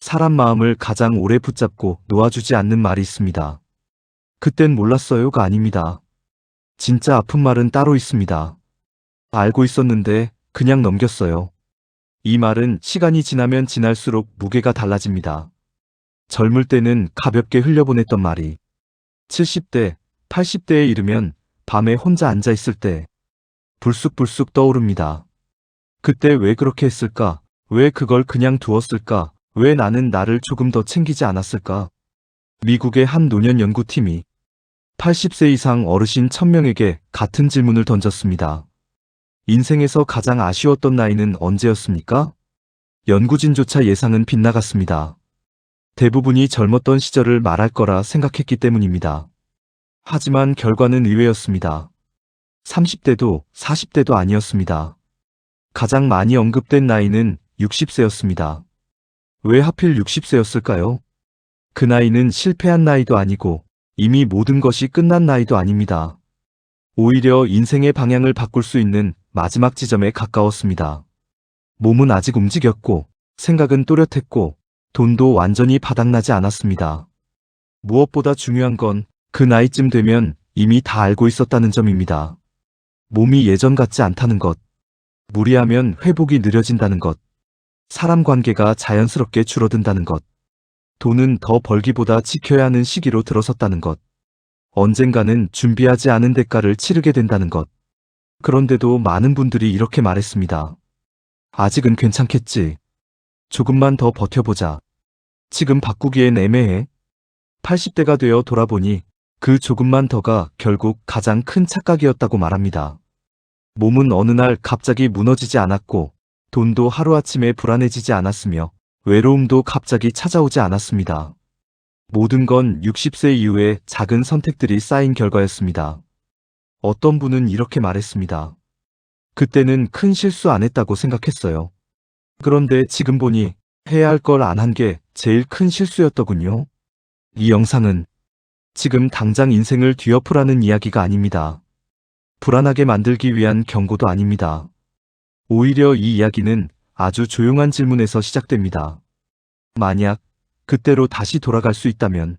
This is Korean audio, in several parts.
사람 마음을 가장 오래 붙잡고 놓아주지 않는 말이 있습니다. 그땐 몰랐어요가 아닙니다. 진짜 아픈 말은 따로 있습니다. 알고 있었는데 그냥 넘겼어요. 이 말은 시간이 지나면 지날수록 무게가 달라집니다. 젊을 때는 가볍게 흘려보냈던 말이 70대, 80대에 이르면 밤에 혼자 앉아 있을 때 불쑥불쑥 떠오릅니다. 그때 왜 그렇게 했을까? 왜 그걸 그냥 두었을까? 왜 나는 나를 조금 더 챙기지 않았을까? 미국의 한 노년 연구팀이 80세 이상 어르신 1000명에게 같은 질문을 던졌습니다. 인생에서 가장 아쉬웠던 나이는 언제였습니까? 연구진조차 예상은 빗나갔습니다. 대부분이 젊었던 시절을 말할 거라 생각했기 때문입니다. 하지만 결과는 의외였습니다. 30대도 40대도 아니었습니다. 가장 많이 언급된 나이는 60세였습니다. 왜 하필 60세였을까요? 그 나이는 실패한 나이도 아니고 이미 모든 것이 끝난 나이도 아닙니다. 오히려 인생의 방향을 바꿀 수 있는 마지막 지점에 가까웠습니다. 몸은 아직 움직였고 생각은 또렷했고 돈도 완전히 바닥나지 않았습니다. 무엇보다 중요한 건 그 나이쯤 되면 이미 다 알고 있었다는 점입니다. 몸이 예전 같지 않다는 것, 무리하면 회복이 느려진다는 것, 사람 관계가 자연스럽게 줄어든다는 것, 돈은 더 벌기보다 지켜야 하는 시기로 들어섰다는 것, 언젠가는 준비하지 않은 대가를 치르게 된다는 것. 그런데도 많은 분들이 이렇게 말했습니다. 아직은 괜찮겠지. 조금만 더 버텨보자. 지금 바꾸기엔 애매해. 80대가 되어 돌아보니 그 조금만 더가 결국 가장 큰 착각이었다고 말합니다. 몸은 어느 날 갑자기 무너지지 않았고 돈도 하루아침에 불안해지지 않았으며 외로움도 갑자기 찾아오지 않았습니다. 모든 건 60세 이후에 작은 선택들이 쌓인 결과였습니다. 어떤 분은 이렇게 말했습니다. 그때는 큰 실수 안 했다고 생각했어요. 그런데 지금 보니 해야 할 걸 안 한 게 제일 큰 실수였더군요. 이 영상은 지금 당장 인생을 뒤엎으라는 이야기가 아닙니다. 불안하게 만들기 위한 경고도 아닙니다. 오히려 이 이야기는 아주 조용한 질문에서 시작됩니다. 만약 그때로 다시 돌아갈 수 있다면,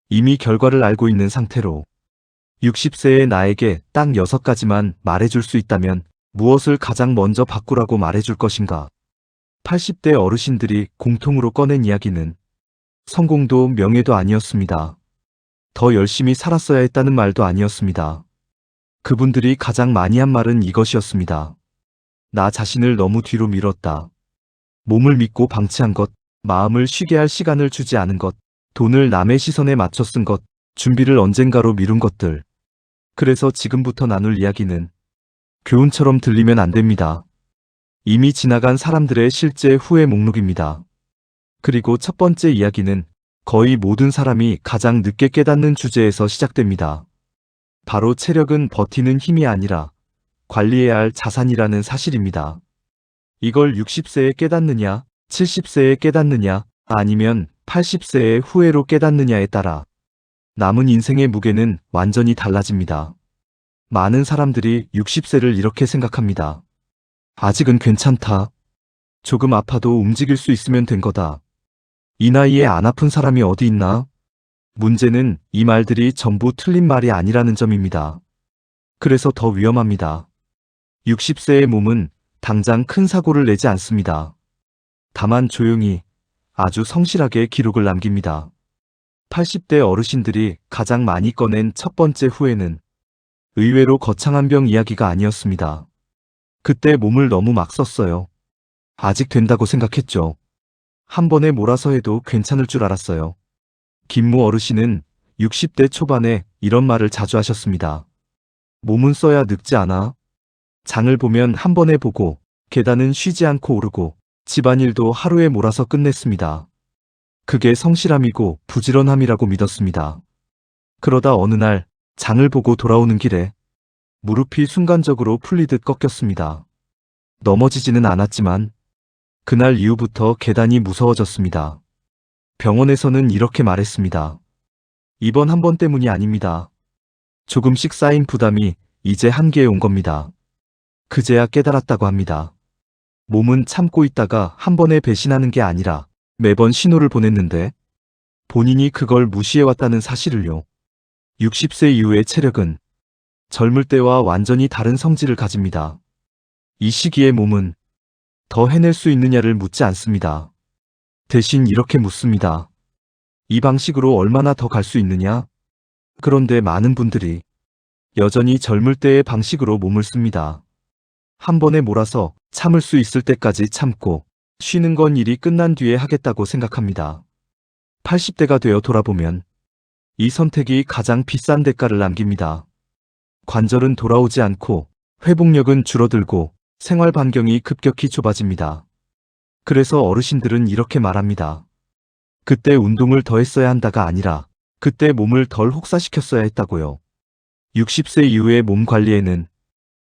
이미 결과를 알고 있는 상태로 60세의 나에게 딱 6가지만 말해줄 수 있다면 무엇을 가장 먼저 바꾸라고 말해줄 것인가? 80대 어르신들이 공통으로 꺼낸 이야기는 성공도 명예도 아니었습니다. 더 열심히 살았어야 했다는 말도 아니었습니다. 그분들이 가장 많이 한 말은 이것이었습니다. 나 자신을 너무 뒤로 밀었다. 몸을 믿고 방치한 것, 마음을 쉬게 할 시간을 주지 않은 것, 돈을 남의 시선에 맞춰 쓴 것, 준비를 언젠가로 미룬 것들. 그래서 지금부터 나눌 이야기는 교훈처럼 들리면 안 됩니다. 이미 지나간 사람들의 실제 후회 목록입니다. 그리고 첫 번째 이야기는 거의 모든 사람이 가장 늦게 깨닫는 주제에서 시작됩니다. 바로 체력은 버티는 힘이 아니라 관리해야 할 자산이라는 사실입니다. 이걸 60세에 깨닫느냐, 70세에 깨닫느냐, 아니면 80세의 후회로 깨닫느냐에 따라 남은 인생의 무게는 완전히 달라집니다. 많은 사람들이 60세를 이렇게 생각합니다. 아직은 괜찮다. 조금 아파도 움직일 수 있으면 된 거다. 이 나이에 안 아픈 사람이 어디 있나? 문제는 이 말들이 전부 틀린 말이 아니라는 점입니다. 그래서 더 위험합니다. 60세의 몸은 당장 큰 사고를 내지 않습니다. 다만 조용히, 아주 성실하게 기록을 남깁니다. 80대 어르신들이 가장 많이 꺼낸 첫 번째 후회는 의외로 거창한 병 이야기가 아니었습니다. 그때 몸을 너무 막 썼어요. 아직 된다고 생각했죠. 한 번에 몰아서 해도 괜찮을 줄 알았어요. 김모 어르신은 60대 초반에 이런 말을 자주 하셨습니다. 몸은 써야 늙지 않아. 장을 보면 한 번에 보고, 계단은 쉬지 않고 오르고, 집안일도 하루에 몰아서 끝냈습니다. 그게 성실함이고 부지런함이라고 믿었습니다. 그러다 어느 날 장을 보고 돌아오는 길에 무릎이 순간적으로 풀리듯 꺾였습니다. 넘어지지는 않았지만 그날 이후부터 계단이 무서워졌습니다. 병원에서는 이렇게 말했습니다. 이번 한 번 때문이 아닙니다. 조금씩 쌓인 부담이 이제 한계에 온 겁니다. 그제야 깨달았다고 합니다. 몸은 참고 있다가 한 번에 배신하는 게 아니라 매번 신호를 보냈는데 본인이 그걸 무시해왔다는 사실을요. 60세 이후의 체력은 젊을 때와 완전히 다른 성질을 가집니다. 이 시기의 몸은 더 해낼 수 있느냐를 묻지 않습니다. 대신 이렇게 묻습니다. 이 방식으로 얼마나 더 갈 수 있느냐? 그런데 많은 분들이 여전히 젊을 때의 방식으로 몸을 씁니다. 한 번에 몰아서 참을 수 있을 때까지 참고 쉬는 건 일이 끝난 뒤에 하겠다고 생각합니다. 80대가 되어 돌아보면 이 선택이 가장 비싼 대가를 남깁니다. 관절은 돌아오지 않고 회복력은 줄어들고 생활 반경이 급격히 좁아집니다. 그래서 어르신들은 이렇게 말합니다. 그때 운동을 더 했어야 한다가 아니라 그때 몸을 덜 혹사시켰어야 했다고요. 60세 이후의 몸 관리에는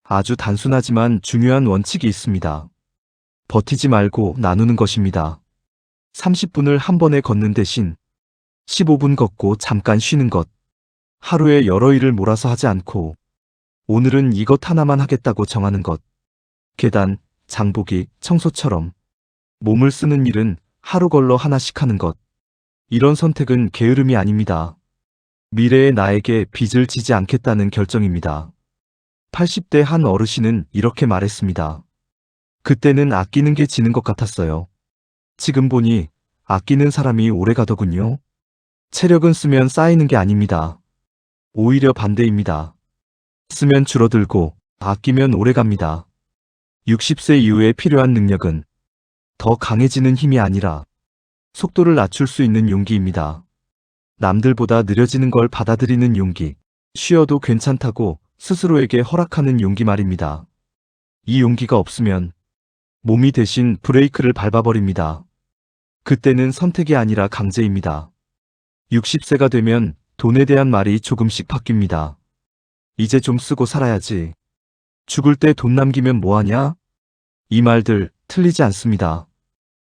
아주 단순하지만 중요한 원칙이 있습니다. 버티지 말고 나누는 것입니다. 30분을 한 번에 걷는 대신 15분 걷고 잠깐 쉬는 것. 하루에 여러 일을 몰아서 하지 않고 오늘은 이것 하나만 하겠다고 정하는 것. 계단, 장보기, 청소처럼 몸을 쓰는 일은 하루 걸러 하나씩 하는 것. 이런 선택은 게으름이 아닙니다. 미래의 나에게 빚을 지지 않겠다는 결정입니다. 80대 한 어르신은 이렇게 말했습니다. 그때는 아끼는 게 지는 것 같았어요. 지금 보니 아끼는 사람이 오래 가더군요. 체력은 쓰면 쌓이는 게 아닙니다. 오히려 반대입니다. 쓰면 줄어들고 아끼면 오래 갑니다. 60세 이후에 필요한 능력은 더 강해지는 힘이 아니라 속도를 낮출 수 있는 용기입니다. 남들보다 느려지는 걸 받아들이는 용기, 쉬어도 괜찮다고 스스로에게 허락하는 용기 말입니다. 이 용기가 없으면 몸이 대신 브레이크를 밟아버립니다. 그때는 선택이 아니라 강제입니다. 60세가 되면 돈에 대한 말이 조금씩 바뀝니다. 이제 좀 쓰고 살아야지. 죽을 때 돈 남기면 뭐하냐? 이 말들 틀리지 않습니다.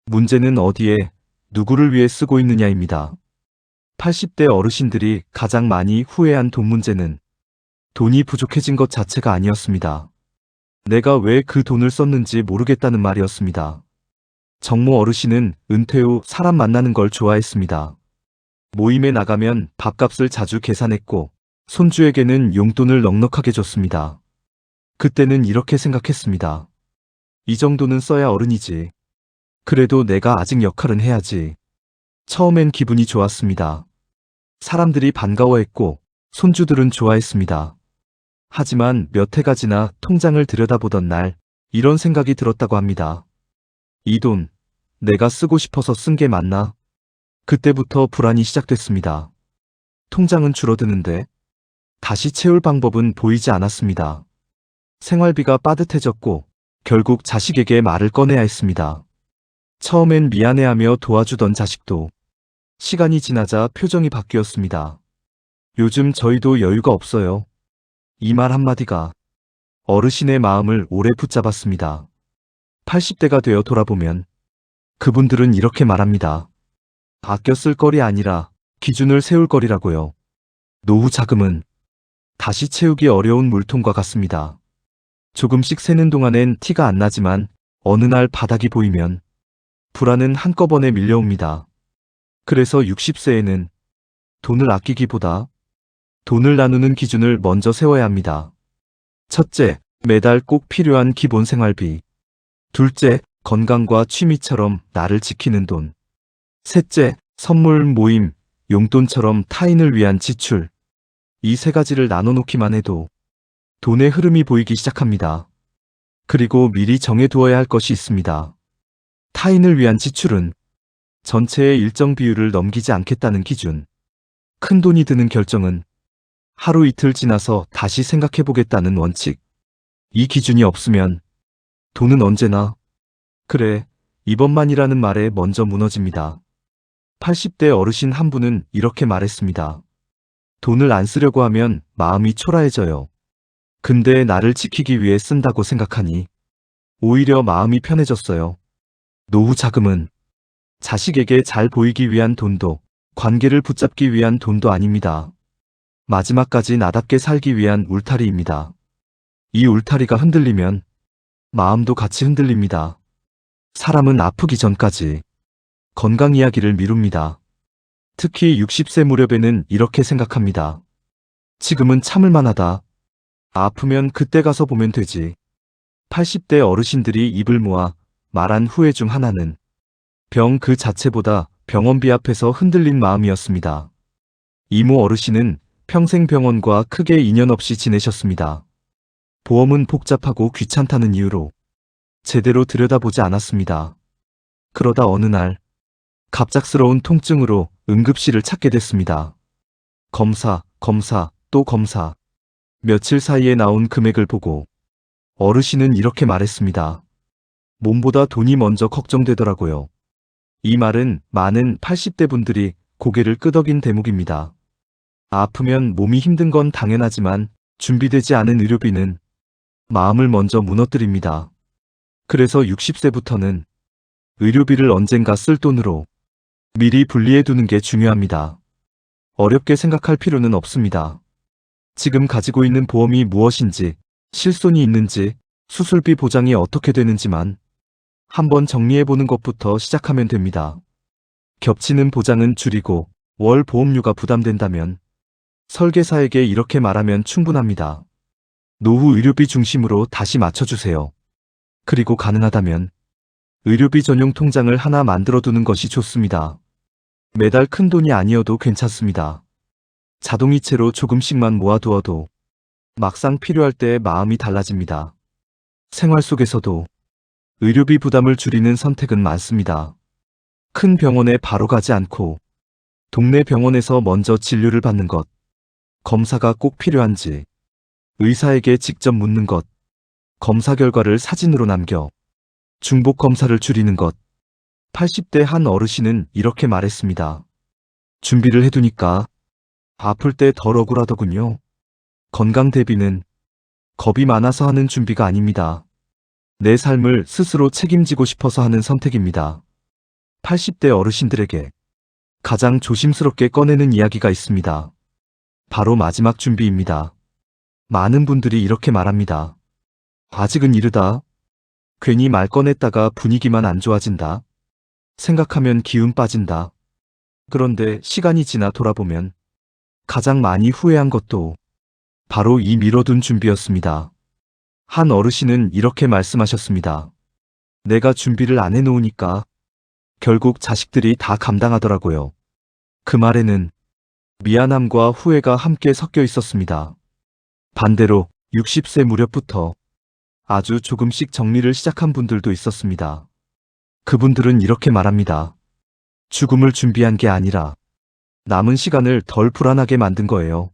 문제는 어디에, 누구를 위해 쓰고 있느냐입니다. 80대 어르신들이 가장 많이 후회한 돈 문제는 돈이 부족해진 것 자체가 아니었습니다. 내가 왜 그 돈을 썼는지 모르겠다는 말이었습니다. 정모 어르신은 은퇴 후 사람 만나는 걸 좋아했습니다. 모임에 나가면 밥값을 자주 계산했고 손주에게는 용돈을 넉넉하게 줬습니다. 그때는 이렇게 생각했습니다. 이 정도는 써야 어른이지. 그래도 내가 아직 역할은 해야지. 처음엔 기분이 좋았습니다. 사람들이 반가워했고 손주들은 좋아했습니다. 하지만 몇 해가 지나 통장을 들여다보던 날 이런 생각이 들었다고 합니다. 이 돈 내가 쓰고 싶어서 쓴 게 맞나? 그때부터 불안이 시작됐습니다. 통장은 줄어드는데 다시 채울 방법은 보이지 않았습니다. 생활비가 빠듯해졌고 결국 자식에게 말을 꺼내야 했습니다. 처음엔 미안해하며 도와주던 자식도 시간이 지나자 표정이 바뀌었습니다. 요즘 저희도 여유가 없어요. 이 말 한마디가 어르신의 마음을 오래 붙잡았습니다. 80대가 되어 돌아보면 그분들은 이렇게 말합니다. 아껴 쓸 거리 아니라 기준을 세울 거리라고요. 노후 자금은 다시 채우기 어려운 물통과 같습니다. 조금씩 세는 동안엔 티가 안 나지만 어느 날 바닥이 보이면 불안은 한꺼번에 밀려옵니다. 그래서 60세에는 돈을 아끼기보다 돈을 나누는 기준을 먼저 세워야 합니다. 첫째, 매달 꼭 필요한 기본 생활비. 둘째, 건강과 취미처럼 나를 지키는 돈. 셋째, 선물, 모임, 용돈처럼 타인을 위한 지출. 이 세 가지를 나눠놓기만 해도 돈의 흐름이 보이기 시작합니다. 그리고 미리 정해두어야 할 것이 있습니다. 타인을 위한 지출은 전체의 일정 비율을 넘기지 않겠다는 기준. 큰 돈이 드는 결정은 하루 이틀 지나서 다시 생각해보겠다는 원칙. 이 기준이 없으면 돈은 언제나 그래, 이번만이라는 말에 먼저 무너집니다. 80대 어르신 한 분은 이렇게 말했습니다. 돈을 안 쓰려고 하면 마음이 초라해져요. 근데 나를 지키기 위해 쓴다고 생각하니 오히려 마음이 편해졌어요. 노후 자금은 자식에게 잘 보이기 위한 돈도 관계를 붙잡기 위한 돈도 아닙니다. 마지막까지 나답게 살기 위한 울타리입니다. 이 울타리가 흔들리면 마음도 같이 흔들립니다. 사람은 아프기 전까지 건강 이야기를 미룹니다. 특히 60세 무렵에는 이렇게 생각합니다. 지금은 참을 만하다. 아프면 그때 가서 보면 되지. 80대 어르신들이 입을 모아 말한 후회 중 하나는 병 그 자체보다 병원비 앞에서 흔들린 마음이었습니다. 이모 어르신은 평생 병원과 크게 인연 없이 지내셨습니다. 보험은 복잡하고 귀찮다는 이유로 제대로 들여다보지 않았습니다. 그러다 어느 날 갑작스러운 통증으로 응급실을 찾게 됐습니다. 검사, 또 검사. 며칠 사이에 나온 금액을 보고 어르신은 이렇게 말했습니다. 몸보다 돈이 먼저 걱정되더라고요. 이 말은 많은 80대 분들이 고개를 끄덕인 대목입니다. 아프면 몸이 힘든 건 당연하지만 준비되지 않은 의료비는 마음을 먼저 무너뜨립니다. 그래서 60세부터는 의료비를 언젠가 쓸 돈으로 미리 분리해 두는 게 중요합니다. 어렵게 생각할 필요는 없습니다. 지금 가지고 있는 보험이 무엇인지, 실손이 있는지, 수술비 보장이 어떻게 되는지만 한번 정리해보는 것부터 시작하면 됩니다. 겹치는 보장은 줄이고 월 보험료가 부담된다면 설계사에게 이렇게 말하면 충분합니다. 노후 의료비 중심으로 다시 맞춰주세요. 그리고 가능하다면 의료비 전용 통장을 하나 만들어두는 것이 좋습니다. 매달 큰 돈이 아니어도 괜찮습니다. 자동이체로 조금씩만 모아두어도 막상 필요할 때 마음이 달라집니다. 생활 속에서도 의료비 부담을 줄이는 선택은 많습니다. 큰 병원에 바로 가지 않고 동네 병원에서 먼저 진료를 받는 것, 검사가 꼭 필요한지 의사에게 직접 묻는 것, 검사 결과를 사진으로 남겨 중복 검사를 줄이는 것. 80대 한 어르신은 이렇게 말했습니다. 준비를 해두니까 아플 때 덜 억울하더군요. 건강 대비는 겁이 많아서 하는 준비가 아닙니다. 내 삶을 스스로 책임지고 싶어서 하는 선택입니다. 80대 어르신들에게 가장 조심스럽게 꺼내는 이야기가 있습니다. 바로 마지막 준비입니다. 많은 분들이 이렇게 말합니다. 아직은 이르다. 괜히 말 꺼냈다가 분위기만 안 좋아진다. 생각하면 기운 빠진다. 그런데 시간이 지나 돌아보면 가장 많이 후회한 것도 바로 이 미뤄둔 준비였습니다. 한 어르신은 이렇게 말씀하셨습니다. 내가 준비를 안 해놓으니까 결국 자식들이 다 감당하더라고요. 그 말에는 미안함과 후회가 함께 섞여 있었습니다. 반대로 60세 무렵부터 아주 조금씩 정리를 시작한 분들도 있었습니다. 그분들은 이렇게 말합니다. 죽음을 준비한 게 아니라 남은 시간을 덜 불안하게 만든 거예요.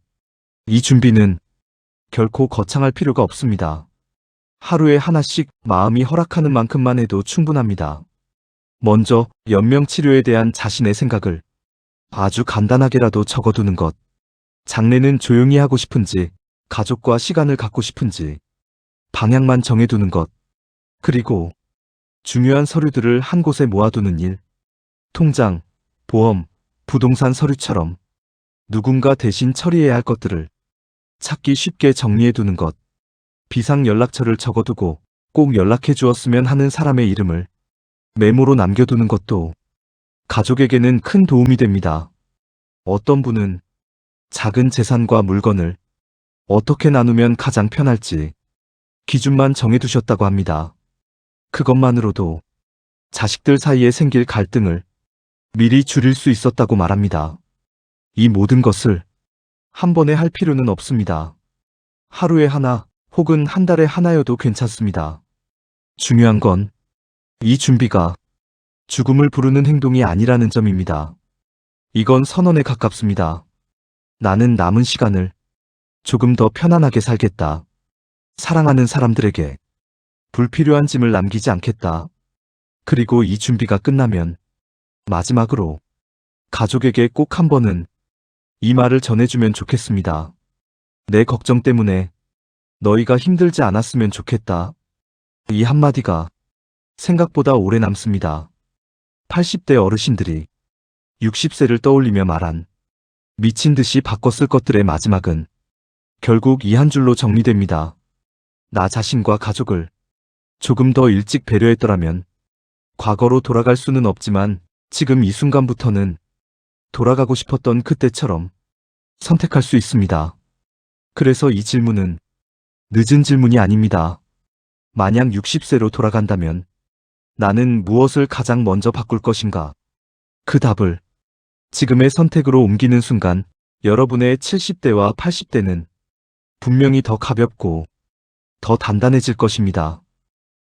이 준비는 결코 거창할 필요가 없습니다. 하루에 하나씩 마음이 허락하는 만큼만 해도 충분합니다. 먼저 연명치료에 대한 자신의 생각을 아주 간단하게라도 적어두는 것. 장례는 조용히 하고 싶은지, 가족과 시간을 갖고 싶은지, 방향만 정해두는 것. 그리고 중요한 서류들을 한 곳에 모아두는 일. 통장, 보험, 부동산 서류처럼 누군가 대신 처리해야 할 것들을 찾기 쉽게 정리해두는 것. 비상 연락처를 적어두고 꼭 연락해 주었으면 하는 사람의 이름을 메모로 남겨두는 것도 가족에게는 큰 도움이 됩니다. 어떤 분은 작은 재산과 물건을 어떻게 나누면 가장 편할지 기준만 정해두셨다고 합니다. 그것만으로도 자식들 사이에 생길 갈등을 미리 줄일 수 있었다고 말합니다. 이 모든 것을 한 번에 할 필요는 없습니다. 하루에 하나 혹은 한 달에 하나여도 괜찮습니다. 중요한 건 이 준비가 죽음을 부르는 행동이 아니라는 점입니다. 이건 선언에 가깝습니다. 나는 남은 시간을 조금 더 편안하게 살겠다. 사랑하는 사람들에게 불필요한 짐을 남기지 않겠다. 그리고 이 준비가 끝나면 마지막으로 가족에게 꼭 한 번은 이 말을 전해주면 좋겠습니다. 내 걱정 때문에 너희가 힘들지 않았으면 좋겠다. 이 한마디가 생각보다 오래 남습니다. 80대 어르신들이 60세를 떠올리며 말한 미친 듯이 바꿔 쓸 것들의 마지막은 결국 이 한 줄로 정리됩니다. 나 자신과 가족을 조금 더 일찍 배려했더라면. 과거로 돌아갈 수는 없지만 지금 이 순간부터는 돌아가고 싶었던 그때처럼 선택할 수 있습니다. 그래서 이 질문은 늦은 질문이 아닙니다. 만약 60세로 돌아간다면 나는 무엇을 가장 먼저 바꿀 것인가? 그 답을 지금의 선택으로 옮기는 순간 여러분의 70대와 80대는 분명히 더 가볍고 더 단단해질 것입니다.